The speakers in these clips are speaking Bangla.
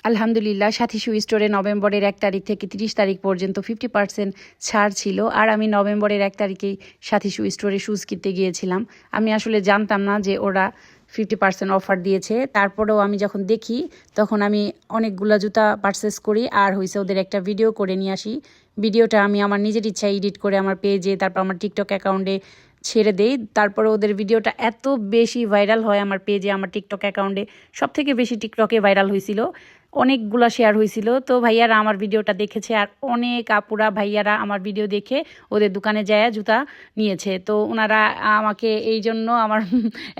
আলহামদুলিল্লাহ সাথী শু স্টোরে নভেম্বরের 1 তারিখ থেকে 30 তারিখ পর্যন্ত 50% ছাড় ছিল। আর আমি নভেম্বরের 1 তারিখেই সাথী শু স্টোরে শুজ কিনতে গিয়েছিলাম। আমি আসলে জানতাম না যে ওরা 50% অফার দিয়েছে। তারপরেও আমি যখন দেখি তখন আমি অনেকগুলো জুতা পারচেস করি আর হয়েছে ওদের একটা ভিডিও করে নিয়ে আসি। ভিডিওটা আমি আমার নিজের ইচ্ছায় এডিট করে আমার পেজে, তারপর আমার টিকটক অ্যাকাউন্টে ছেড়ে দেই। তারপরে ওদের ভিডিওটা এত বেশি ভাইরাল হয় আমার পেজে, আমার টিকটক অ্যাকাউন্টে সবথেকে বেশি টিকটকে ভাইরাল হয়েছিল, অনেকগুলা শেয়ার হয়েছিল। তো ভাইয়ারা আমার ভিডিওটা দেখেছে আর অনেক আপুরা ভাইয়ারা আমার ভিডিও দেখে ওদের দোকানে যায় জুতা নিয়েছে। তো ওনারা আমাকে এই জন্য আমার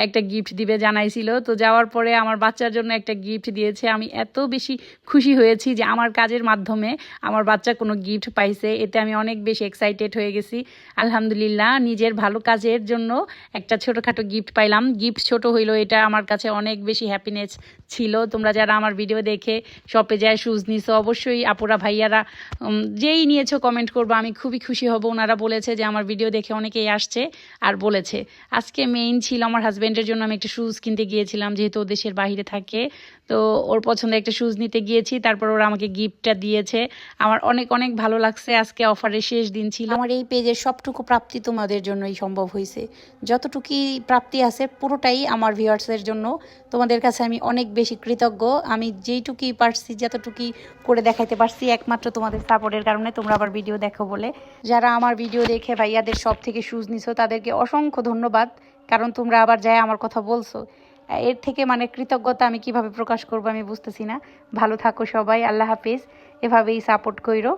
একটা গিফট দিবে জানাইছিল। তো যাওয়ার পরে আমার বাচ্চার জন্য একটা গিফট দিয়েছে। আমি এত বেশি খুশি হয়েছি যে আমার কাজের মাধ্যমে আমার বাচ্চা কোনো গিফট পাইছে, এতে আমি অনেক বেশি এক্সাইটেড হয়ে গেছি। আলহামদুলিল্লাহ নিজের ভালো কাজের জন্য একটা ছোটোখাটো গিফট পাইলাম। গিফট ছোট হইলো, এটা আমার কাছে অনেক বেশি হ্যাপিনেস ছিল। তোমরা যারা আমার ভিডিও দেখে শপে যায় শুজ নিছো, অবশ্যই আপুরা ভাইয়ারা যেই নিয়েছো কমেন্ট করবো, আমি খুবই খুশি হব। ওনারা বলেছে যে আমার ভিডিও দেখে অনেকেই আসছে আর বলেছে। আজকে মেইন ছিল আমার হাজব্যান্ডের জন্য আমি একটা শুজ কিনতে গিয়েছিলাম, যেহেতু ও দেশের বাহিরে থাকে। তো ওর পছন্দের একটা শুজ নিতে গিয়েছি, তারপর ওরা আমাকে গিফটটা দিয়েছে। আমার অনেক অনেক ভালো লাগছে। আজকে অফারের শেষ দিন ছিল। আমার এই পেজের সবটুকু প্রাপ্তি তোমাদের জন্যই সম্ভব হয়েছে। যতটুকুই প্রাপ্তি আছে পুরোটাই আমার ভিউয়ার্সের জন্য। তোমাদের কাছে আমি অনেক বেশি কৃতজ্ঞ। আমি যেইটুকুই পারছি, যতটুকুই করে দেখাইতে পারছি, একমাত্র তোমাদের সাপোর্টের কারণে। তোমরা আবার ভিডিও দেখো বলে, যারা আমার ভিডিও দেখে ভাইয়াদের সব থেকে শুজ নিছো তাদেরকে অসংখ্য ধন্যবাদ, কারণ তোমরা আবার যায় আমার কথা বলছো। এর থেকে মানে কৃতজ্ঞতা আমি কিভাবে প্রকাশ করবো আমি বুঝতেছি না। ভালো থাকো সবাই, আল্লাহ হাফিজ। এভাবেই সাপোর্ট কইরো।